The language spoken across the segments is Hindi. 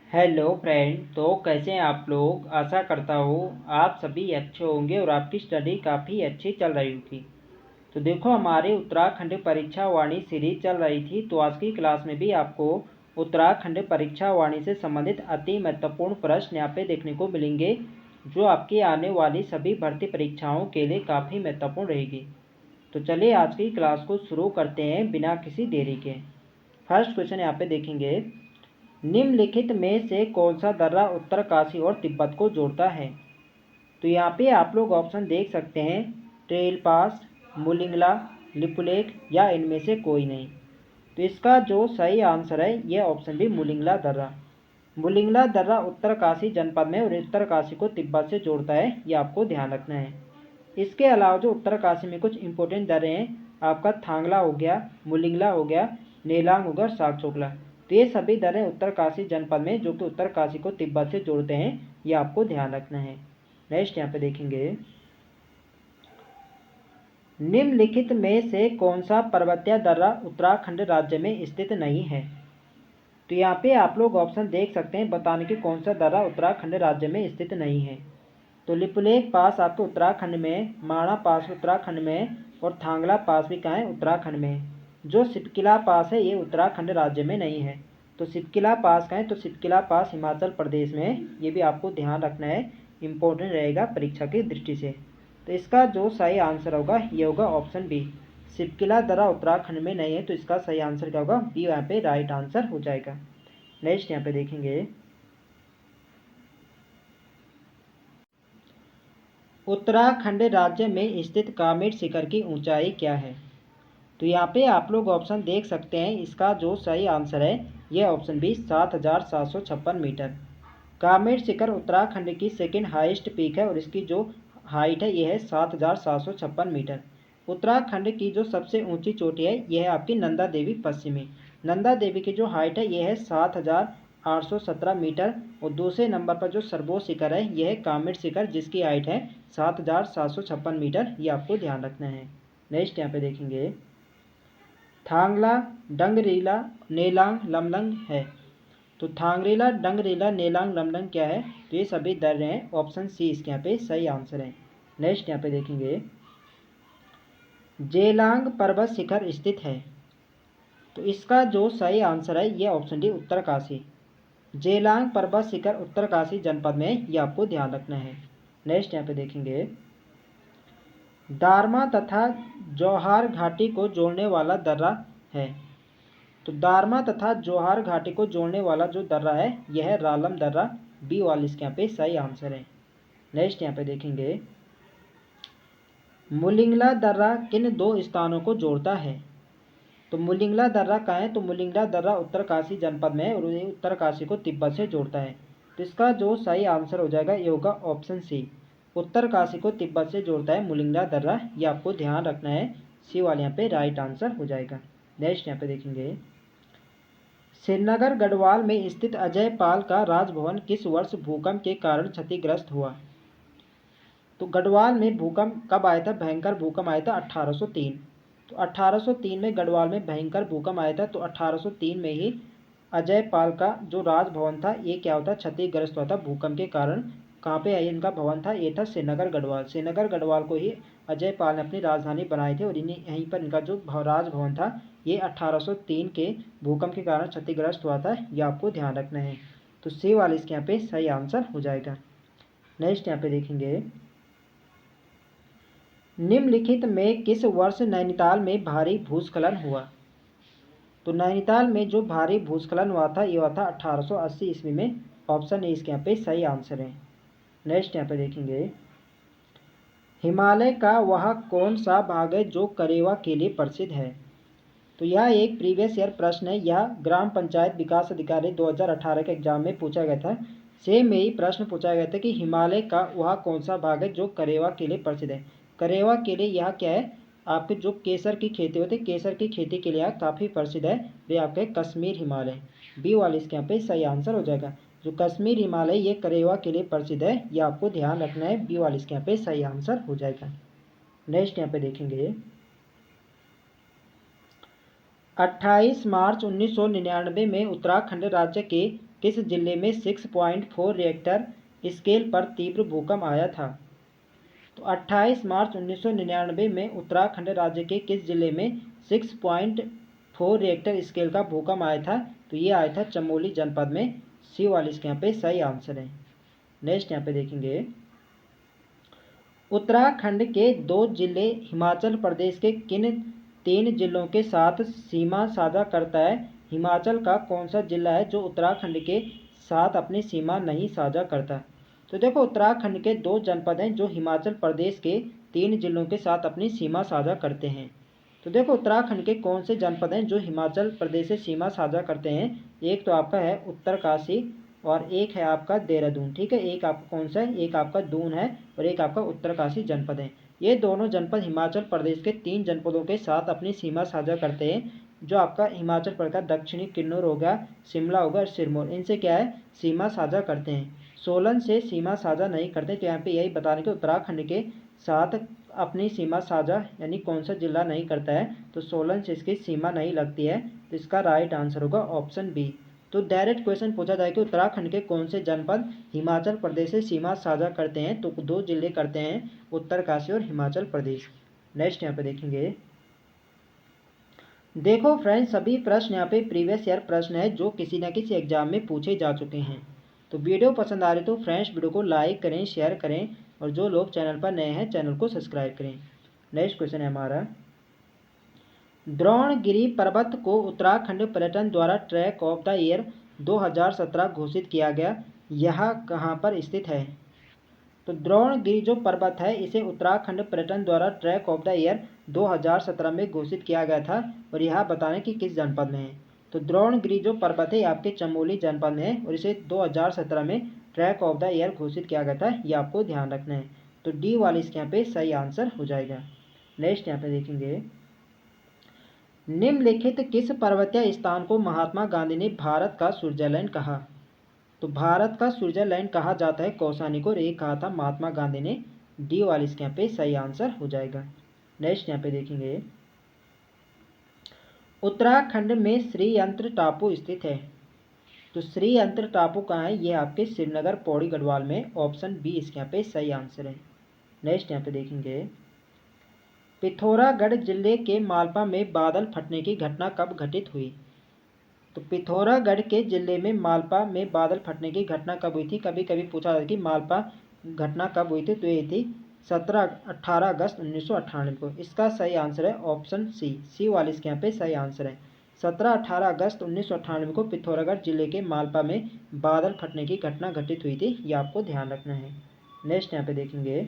Hello friend. तो कैसे हैं आप लोग। आशा करता हूँ आप सभी अच्छे होंगे और आपकी स्टडी काफ़ी अच्छी चल रही होगी। तो देखो, हमारी उत्तराखंड परीक्षा वाणी सीरीज चल रही थी, तो आज की क्लास में भी आपको उत्तराखंड परीक्षा वाणी से संबंधित अति महत्वपूर्ण प्रश्न यहाँ पे देखने को मिलेंगे, जो आपकी आने वाली सभी भर्ती परीक्षाओं के लिए काफ़ी महत्वपूर्ण रहेगी। तो चलिए आज की क्लास को शुरू करते हैं बिना किसी देरी के। फर्स्ट क्वेश्चन यहाँ पे देखेंगे, निम्नलिखित में से कौन सा दर्रा उत्तरकाशी और तिब्बत को जोड़ता है। तो यहाँ पे आप लोग ऑप्शन देख सकते हैं, ट्रेल पास, मुलिंगला, लिपुलेख या इनमें से कोई नहीं। तो इसका जो सही आंसर है यह ऑप्शन भी मुलिंगला दर्रा। मुलिंगला दर्रा उत्तरकाशी जनपद में और उत्तरकाशी को तिब्बत से जोड़ता है, ये आपको ध्यान रखना है। इसके अलावा जो उत्तरकाशी में कुछ इंपॉर्टेंट दर्रे हैं, आपका थांगला हो गया, मुलिंगला हो गया, नेलांग हो गया, सागचोकला। तो ये सभी दर्रे उत्तरकाशी जनपद में जो कि उत्तरकाशी को तिब्बत से जोड़ते हैं, ये आपको ध्यान रखना है। नेक्स्ट यहाँ पे देखेंगे, निम्नलिखित में से कौन सा पर्वतीय दर्रा उत्तराखंड राज्य में स्थित नहीं है। तो यहाँ पे आप लोग ऑप्शन देख सकते हैं, बताने की कौन सा दर्रा उत्तराखंड राज्य में स्थित नहीं है। तो लिपुलेख पास आपके उत्तराखंड में, माणा पास उत्तराखंड में और थांगला पास भी कहाँ है, उत्तराखंड में। जो सिपकिला पास है ये उत्तराखंड राज्य में नहीं है। तो सिपकिला पास कहाँ है, तो सिपकिला पास हिमाचल प्रदेश में है। ये भी आपको ध्यान रखना है, इम्पोर्टेंट रहेगा परीक्षा की दृष्टि से। तो इसका जो सही आंसर होगा ये होगा ऑप्शन बी, सिपकिला दर्रा उत्तराखंड में नहीं है। तो इसका सही आंसर क्या होगा, बी यहाँ पे राइट आंसर हो जाएगा। नेक्स्ट यहाँ पे देखेंगे, उत्तराखंड राज्य में स्थित कामेट शिखर की ऊंचाई क्या है। तो यहाँ पे आप लोग ऑप्शन देख सकते हैं, इसका जो सही आंसर है यह ऑप्शन बी 7,756 मीटर। कामेट शिखर उत्तराखंड की सेकेंड हाईएस्ट पीक है और इसकी जो हाइट है यह है 7,756 मीटर। उत्तराखंड की जो सबसे ऊंची चोटी है यह है आपकी नंदा देवी पश्चिमी। नंदा देवी की जो हाइट है यह है 7,817 मीटर और दूसरे नंबर पर जो सर्वोच्च शिखर है यह है कामेट शिखर, जिसकी हाइट है 7,756 मीटर। ये आपको ध्यान रखना है। नेक्स्ट यहाँ पे देखेंगे, थांगला, डंगरीला, नेलांग, लमलंग है। तो थांगरीला, डंगरीला, नेलांग, लमलंग क्या है, तो ये सभी दर्रे हैं। ऑप्शन सी इसके यहाँ पे सही आंसर है। नेक्स्ट यहाँ पे देखेंगे, जेलांग पर्वत शिखर स्थित है। तो इसका जो सही आंसर है ये ऑप्शन डी, उत्तरकाशी। जेलांग पर्वत शिखर उत्तरकाशी जनपद में, ये आपको ध्यान रखना है। नेक्स्ट यहाँ पे देखेंगे, दारमा तथा जौहार घाटी को जोड़ने वाला दर्रा है। तो दारमा तथा जौहार घाटी को जोड़ने वाला जो दर्रा है यह है रालम दर्रा। बी वाला इसके यहाँ पे सही आंसर है। नेक्स्ट यहाँ पे देखेंगे, मुलिंगला दर्रा किन दो स्थानों को जोड़ता है। तो मुलिंगला दर्रा कहाँ है, तो मुलिंगला दर्रा उत्तरकाशी जनपद में है और ये उत्तरकाशी को तिब्बत से जोड़ता है। तो इसका जो सही आंसर हो जाएगा ये होगा ऑप्शन सी, उत्तरकाशी को तिब्बत से जोड़ता है मुलिंगला दर्रा। ये आपको ध्यान रखना है, सी वाले यहाँ पे राइट आंसर हो जाएगा। नेक्स्ट यहाँ पे देखेंगे, श्रीनगर गढ़वाल में स्थित अजय पाल का राजभवन किस वर्ष भूकंप के कारण क्षतिग्रस्त हुआ। तो गढ़वाल में भूकंप कब आया था, भयंकर भूकंप आया था 1803। तो 1803 में गढ़वाल में भयंकर भूकंप आया था। तो 1803 में ही अजय पाल का जो राजभवन था ये क्या होता, क्षतिग्रस्त हुआ था भूकंप के कारण। कहाँ पे इनका भवन था, ये था श्रीनगर गढ़वाल। श्रीनगर गढ़वाल को ही अजय पाल ने अपनी राजधानी बनाई थी और इन्हीं यहीं पर इनका जो राजभवन था ये 1803 के भूकंप के कारण क्षतिग्रस्त हुआ था। ये आपको ध्यान रखना है। तो सी वाले इसके यहाँ पे सही आंसर हो जाएगा। नेक्स्ट यहाँ पे देखेंगे, निम्नलिखित में किस वर्ष नैनीताल में भारी भूस्खलन हुआ। तो नैनीताल में जो भारी भूस्खलन हुआ था ये हुआ था 1880 ईस्वी में। ऑप्शन ए इसके यहाँ पे सही आंसर है। नेक्स्ट यहाँ पे देखेंगे, हिमालय का वह कौन सा भाग है जो करेवा के लिए प्रसिद्ध है। तो यह एक प्रीवियस ईयर प्रश्न है, यह ग्राम पंचायत विकास अधिकारी 2018 के एग्जाम में पूछा गया था। सेम में ही प्रश्न पूछा गया था कि हिमालय का वह कौन सा भाग है जो करेवा के लिए प्रसिद्ध है। करेवा के लिए यह क्या है, आपके जो केसर की खेती होती है, केसर की खेती के लिए काफ़ी प्रसिद्ध है। ये आपके कश्मीर हिमालय। बी वाले इसके यहाँ पे सही आंसर हो जाएगा। जो कश्मीर हिमालय ये करेवा के लिए प्रसिद्ध है, ये आपको ध्यान रखना है। बी वाले इसके यहाँ पे सही आंसर हो जाएगा। नेक्स्ट यहाँ पे देखेंगे, 28 मार्च 1999 में उत्तराखंड राज्य के किस जिले में 6.4 रिएक्टर स्केल पर तीव्र भूकंप आया था? तो 28 मार्च 1999 में उत्तराखंड राज्य के किस जिले में 6.4 रिएक्टर स्केल का भूकंप आया था? तो ये आया था चमोली जनपद में। सी वाली इसके यहाँ पे सही आंसर है। नेक्स्ट यहाँ पे देखेंगे, उत्तराखंड के 2 जिले हिमाचल प्रदेश के किन 3 जिलों के साथ सीमा साझा करता है? हिमाचल का कौन सा जिला है जो उत्तराखंड के साथ अपनी सीमा नहीं साझा करता? तो देखो, उत्तराखंड के 2 जनपद हैं जो हिमाचल प्रदेश के 3 जिलों के साथ अपनी सीमा साझा करते हैं। तो देखो, उत्तराखंड के कौन से जनपद हैं जो हिमाचल प्रदेश से सीमा साझा करते हैं? एक तो आपका है उत्तरकाशी और एक है आपका देहरादून। ठीक है, एक आपका कौन सा है? एक आपका दून है और एक आपका उत्तरकाशी जनपद है। ये दोनों जनपद हिमाचल प्रदेश के 3 जनपदों के साथ अपनी सीमा साझा करते हैं, जो आपका हिमाचल प्रदेश का दक्षिणी किन्नौर हो गया, शिमला होगा और सिरमौर, इनसे क्या है? सीमा साझा करते हैं। सोलन से सीमा साझा नहीं करते। तो यहाँ पे यही बताने के उत्तराखंड के साथ अपनी सीमा साझा यानी कौन सा जिला नहीं करता है? तो सोलन से इसकी सीमा नहीं लगती है। तो इसका राइट आंसर होगा ऑप्शन बी। तो डायरेक्ट क्वेश्चन पूछा जाए कि उत्तराखंड के कौन से जनपद हिमाचल प्रदेश से सीमा साझा करते हैं? तो 2 जिले करते हैं, उत्तरकाशी और हिमाचल प्रदेश। नेक्स्ट यहाँ पे देखेंगे, देखो फ्रेंड्स, सभी प्रश्न यहाँ पे प्रीवियस ईयर प्रश्न है जो किसी न किसी एग्जाम में पूछे जा चुके हैं। तो वीडियो पसंद आ रही तो फ्रेंड्स वीडियो को लाइक करें, शेयर करें और जो लोग चैनल पर नए हैं चैनल को सब्सक्राइब करें। नेक्स्ट क्वेश्चन है हमारा, द्रोणगिरी पर्वत को उत्तराखंड पर्यटन द्वारा ट्रैक ऑफ द ईयर 2017 घोषित किया गया। यह कहाँ पर स्थित है? तो द्रोणगिरी जो पर्वत है इसे उत्तराखंड पर्यटन द्वारा ट्रैक ऑफ द ईयर 2017 में घोषित किया गया था और यह बताने कि किस जनपद में है। तो द्रोणगिरी जो पर्वत है आपके चमोली जनपद में है और इसे 2017 में ट्रैक ऑफ द ईयर घोषित किया गया था, ये आपको ध्यान रखना है। तो डी वाली इसके यहाँ पे सही आंसर हो जाएगा। नेक्स्ट यहाँ पे देखेंगे, निम्नलिखित किस पर्वतीय स्थान को महात्मा गांधी ने भारत का स्विट्जरलैंड कहा? तो भारत का स्विट्जरलैंड कहा जाता है कौसानी को, और ये कहा था महात्मा गांधी ने। डी वाली इसके यहाँ पे सही आंसर हो जाएगा। नेक्स्ट यहाँ पे देखेंगे, उत्तराखंड में श्रीयंत्र टापू स्थित है। तो श्रीयंत्र टापू कहाँ है? ये आपके श्रीनगर पौड़ी गढ़वाल में। ऑप्शन बी इसके यहाँ पे सही आंसर है। नेक्स्ट यहाँ पे देखेंगे, पिथौरागढ़ जिले के मालपा में बादल फटने की घटना कब घटित हुई? तो पिथौरागढ़ के जिले में मालपा में बादल फटने की घटना कब हुई थी? कभी कभी पूछा जाता है कि मालपा घटना कब हुई थी, तो ये थी 18 अगस्त 1998 को। इसका सही आंसर है ऑप्शन सी। सी वाली इसके यहाँ पे सही आंसर है। 18 अगस्त 1998 को पिथौरागढ़ जिले के मालपा में बादल फटने की घटना घटित हुई थी, ये आपको ध्यान रखना है। नेक्स्ट यहाँ पे देखेंगे,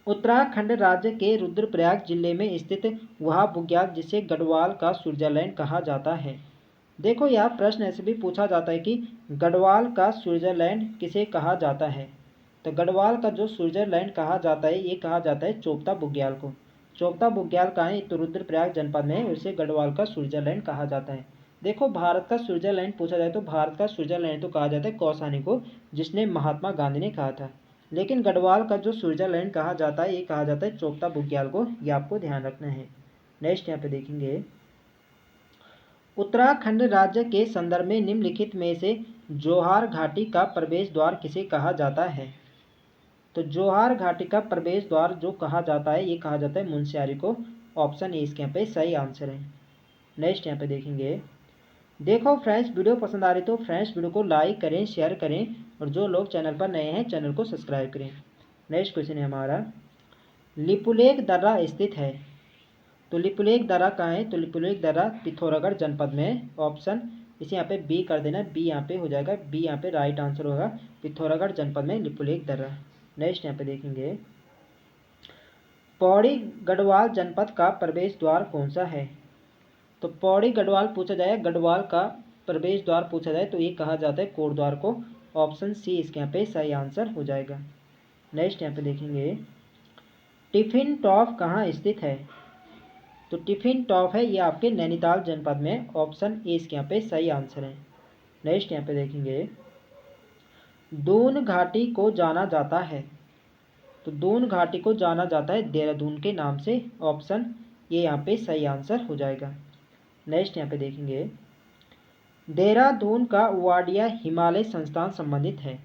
उत्तराखंड राज्य के रुद्रप्रयाग जिले में स्थित वह बुग्याल जिसे गढ़वाल का स्विट्जरलैंड कहा जाता है। देखो, यह प्रश्न ऐसे भी पूछा जाता है कि गढ़वाल का स्विट्जरलैंड किसे कहा जाता है? तो गढ़वाल का जो स्विट्जरलैंड कहा जाता है ये कहा जाता है चोपता बुग्याल को। चोपता बुग्याल कहाँ है? तो रुद्रप्रयाग जनपद में है, उसे गढ़वाल का स्विट्जरलैंड कहा जाता है। देखो, भारत का स्विट्जरलैंड पूछा जाए तो भारत का स्विट्जरलैंड तो कहा जाता है कौसानी को, जिसने महात्मा गांधी ने कहा था। लेकिन गढ़वाल का जो स्विट्जरलैंड कहा जाता है ये कहा जाता है चोपता बुग्याल को, ये आपको ध्यान रखना है। नेक्स्ट यहाँ पे देखेंगे, उत्तराखंड राज्य के संदर्भ में निम्नलिखित में से जोहार घाटी का प्रवेश द्वार किसे कहा जाता है? तो जोहार घाटी का प्रवेश द्वार जो कहा जाता है ये कहा जाता है मुनस्यारी को। ऑप्शन ए इसके यहाँ पे सही आंसर है। नेक्स्ट यहाँ पे देखेंगे, देखो फ्रेंड्स, वीडियो पसंद आ रही तो फ्रेंड्स वीडियो को लाइक करें, शेयर करें और जो लोग चैनल पर नए हैं चैनल को सब्सक्राइब करें। नेक्स्ट क्वेश्चन है हमारा, लिपुलेख दर्रा स्थित है। तो लिपुलेख दर्रा कहाँ है? तो लिपुलेख दर्रा पिथौरागढ़ जनपद में। ऑप्शन इसे यहाँ पे बी कर देना, बी यहाँ पे हो जाएगा, बी यहाँ पे राइट आंसर होगा, पिथौरागढ़ जनपद में लिपुलेख दर्रा। नेक्स्ट यहाँ पे देखेंगे, पौड़ी गढ़वाल जनपद का प्रवेश द्वार कौन सा है? तो पौड़ी गढ़वाल पूछा जाए, गढ़वाल का प्रवेश द्वार पूछा जाए तो ये कहा जाता है कोटद्वार को। ऑप्शन सी इसके यहाँ पे सही आंसर हो जाएगा। नेक्स्ट यहाँ पे देखेंगे, टिफिन टॉप कहाँ स्थित है? तो टिफिन टॉप है ये आपके नैनीताल जनपद में। ऑप्शन ए इसके यहाँ पे सही आंसर है। नेक्स्ट यहाँ पे देखेंगे, दून घाटी को जाना जाता है। तो दून घाटी को जाना जाता है देहरादून के नाम से। ऑप्शन ये यहाँ पे सही आंसर हो जाएगा। नेक्स्ट यहाँ पे देखेंगे, देहरादून का वाडिया हिमालय संस्थान संबंधित है।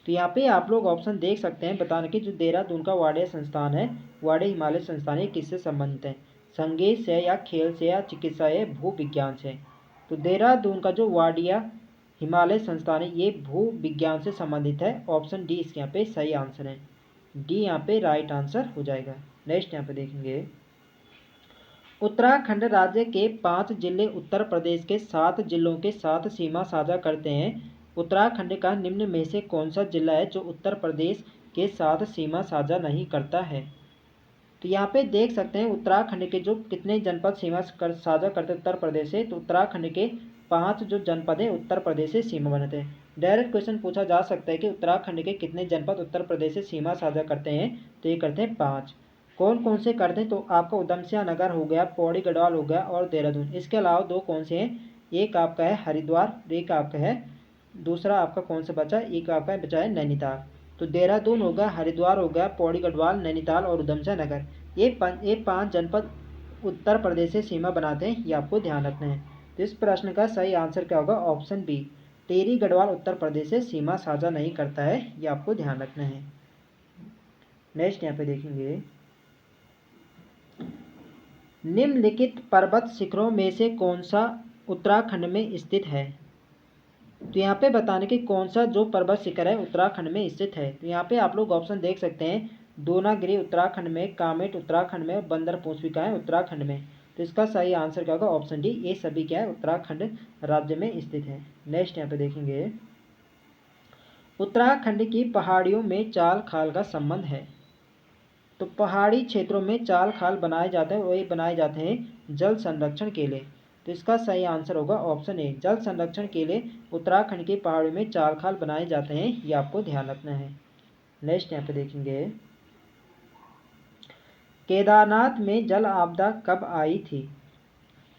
तो यहाँ पे आप लोग ऑप्शन देख सकते हैं बताने की, जो देहरादून का वाडिया संस्थान है, वाडिया हिमालय संस्थान, ये किससे संबंधित है? संगीत से या खेल से या चिकित्सा या भू विज्ञान से? तो देहरादून का जो वाडिया हिमालय संस्थान है ये भू विज्ञान से संबंधित है। ऑप्शन डी इसके यहाँ पे सही आंसर है। डी यहाँ पे राइट आंसर हो जाएगा। नेक्स्ट यहाँ पे देखेंगे, उत्तराखंड राज्य के 5 जिले उत्तर प्रदेश के 7 जिलों के साथ सीमा साझा करते हैं। उत्तराखंड का निम्न में से कौन सा जिला है जो उत्तर प्रदेश के साथ सीमा साझा नहीं करता है? तो यहाँ पे देख सकते हैं उत्तराखंड के जो कितने जनपद सीमा साझा करते हैं उत्तर प्रदेश से। तो उत्तराखंड के 5 जो जनपद हैं उत्तर प्रदेश से सीमा बनाते हैं। डायरेक्ट क्वेश्चन पूछा जा सकता है कि उत्तराखंड के कितने जनपद उत्तर प्रदेश से सीमा साझा करते हैं? तो ये करते हैं 5। कौन कौन से करते हैं? तो आपका उधमसिंह नगर हो गया, पौड़ी गढ़वाल हो गया और देहरादून। इसके अलावा 2 कौन से हैं? एक आपका है हरिद्वार, एक आपका है दूसरा आपका कौन सा बचा? एक आपका बचा है नैनीताल। तो देहरादून हो गया, हरिद्वार हो गया, पौड़ी गढ़वाल, नैनीताल और उधमसिंह नगर, ये 5 जनपद उत्तर प्रदेश से सीमा बनाते हैं, ये आपको ध्यान रखना है। तो इस प्रश्न का सही आंसर क्या होगा? ऑप्शन बी, टिहरी गढ़वाल उत्तर प्रदेश से सीमा साझा नहीं करता है, ये आपको ध्यान रखना है। नेक्स्ट यहाँ पे देखेंगे, निम्नलिखित पर्वत शिखरों में से कौन सा उत्तराखंड में स्थित है? तो यहाँ पे बताने की कौन सा जो पर्वत शिखर है उत्तराखंड में स्थित है। तो यहाँ पे आप लोग ऑप्शन देख सकते हैं, दोनागिरी उत्तराखंड में, कामेट उत्तराखंड में, बंदर पुष्पिका है उत्तराखंड में। तो इसका सही आंसर क्या होगा? ऑप्शन डी, ये सभी क्या है? उत्तराखंड राज्य में स्थित है। नेक्स्ट यहाँ पे देखेंगे, उत्तराखंड की पहाड़ियों में चाल खाल का संबंध है। तो पहाड़ी क्षेत्रों में चाल खाल बनाए जाते हैं, वही बनाए जाते हैं जल संरक्षण के लिए। तो इसका सही आंसर होगा ऑप्शन ए, जल संरक्षण के लिए उत्तराखंड की पहाड़ियों में चाल खाल बनाए जाते हैं, ये आपको ध्यान रखना है। नेक्स्ट यहाँ पे देखेंगे, केदारनाथ में जल आपदा कब आई थी?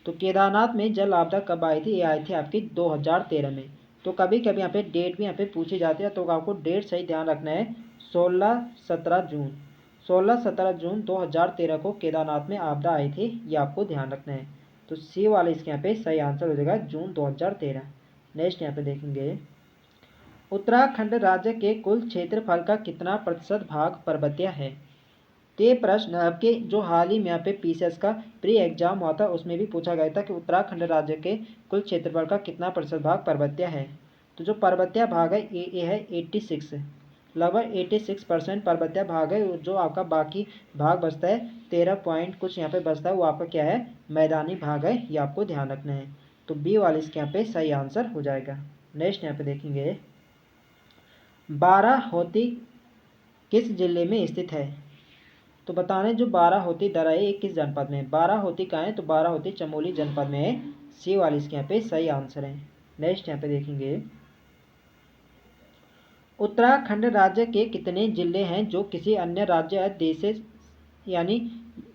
तो केदारनाथ में जल आपदा कब आई थी? ये आई थी आपकी 2013 में। तो कभी कभी यहाँ पे डेट भी यहाँ पे पूछी जाती है, तो आपको डेट सही ध्यान रखना है। 16-17 जून 16-17 जून 2013 को केदारनाथ में आपदा आई थी, ये आपको ध्यान रखना है। तो सी वाले इसके यहाँ पे सही आंसर हो जाएगा, जून 2013। नेक्स्ट यहाँ पे देखेंगे, उत्तराखंड राज्य के कुल क्षेत्रफल का कितना प्रतिशत भाग पर्वतीय है? तो ये प्रश्न आपके जो हाल ही में यहाँ पे पीसीएस का प्री एग्जाम हुआ था उसमें भी पूछा गया था कि उत्तराखंड राज्य के कुल क्षेत्रफल का कितना प्रतिशत भाग पर्वतीय है। तो जो पर्वतीय भाग है ये है 86, लगभग 86% पर्वतीय भाग है। जो आपका बाकी भाग बचता है 13 पॉइंट कुछ यहाँ पे बचता है, वो आपका क्या है? मैदानी भाग है, ये आपको ध्यान रखना है। तो बी वाले इसके यहाँ पे सही आंसर हो जाएगा। नेक्स्ट यहाँ पे देखेंगे, बाराहोती किस जिले में स्थित है? तो बताने जो बाराहोती दर्रा है ये किस जनपद में है? बाराहोती कहाँ है? तो बाराहोती चमोली जनपद में है, सी वाले इसके यहाँ पे सही आंसर है। नेक्स्ट यहाँ पे देखेंगे, उत्तराखंड राज्य के कितने जिले हैं जो किसी अन्य राज्य या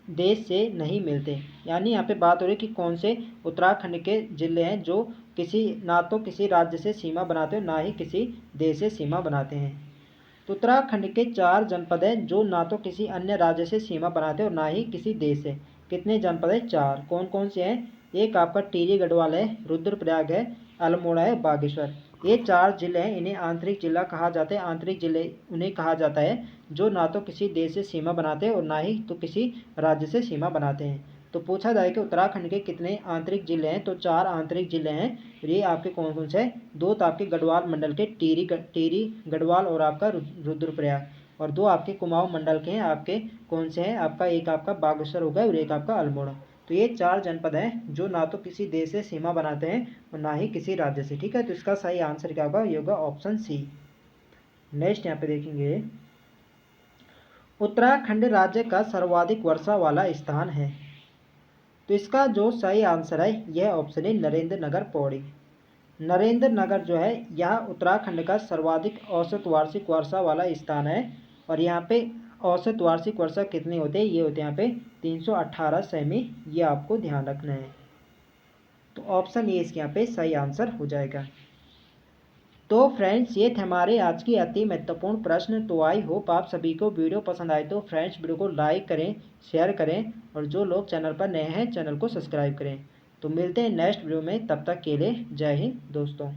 देश से नहीं मिलते? यानी यहाँ पे बात हो रही है कि कौन से उत्तराखंड के जिले हैं जो ना तो किसी राज्य से सीमा बनाते हैं ना ही किसी देश से सीमा बनाते हैं। तो उत्तराखंड के 4 जनपद हैं जो ना तो किसी अन्य राज्य से सीमा बनाते हैं और ना ही किसी देश से। कितने जनपद है? 4। कौन कौन से हैं? एक आपका टिहरी गढ़वाल है, रुद्रप्रयाग है, अल्मोड़ा है, बागेश्वर। ये 4 जिले हैं, इन्हें आंतरिक जिला कहा जाता है। आंतरिक जिले उन्हें कहा जाता है जो ना तो किसी देश से सीमा बनाते हैं और ना ही तो किसी राज्य से सीमा बनाते हैं। तो पूछा जाए कि उत्तराखंड के कितने आंतरिक जिले हैं, तो 4 आंतरिक जिले हैं। ये आपके कौन कौन से हैं? 2 तो आपके गढ़वाल मंडल के टिहरी गढ़वाल और आपका रुद्रप्रयाग, और 2 आपके कुमाऊं मंडल के हैं। आपके कौन से हैं? आपका एक आपका बागेश्वर हो गया और एक आपका अल्मोड़ा। तो ये 4 जनपद हैं जो ना तो किसी देश से सीमा बनाते हैं और ना ही किसी राज्य से। ठीक है, तो इसका सही आंसर क्या होगा? ये होगा ऑप्शन सी। नेक्स्ट यहाँ पे देखेंगे, उत्तराखंड राज्य का सर्वाधिक वर्षा वाला स्थान है। तो इसका जो सही आंसर है यह ऑप्शन है नरेंद्र नगर पौड़ी। नरेंद्र नगर जो है यह उत्तराखंड का सर्वाधिक औसत वार्षिक वर्षा वाला स्थान है। और यहाँ पे औसत वार्षिक वर्षा कितनी होती है? ये होते हैं यहाँ पे 318 सेमी, ये आपको ध्यान रखना है। तो ऑप्शन ए इसके यहाँ पे सही आंसर हो जाएगा। तो फ्रेंड्स ये थे हमारे आज की अति महत्वपूर्ण प्रश्न। तो आई होप आप सभी को वीडियो पसंद आए। तो फ्रेंड्स वीडियो को लाइक करें, शेयर करें और जो लोग चैनल पर नए हैं चैनल को सब्सक्राइब करें। तो मिलते हैं नेक्स्ट वीडियो में, तब तक के लिए जय हिंद दोस्तों।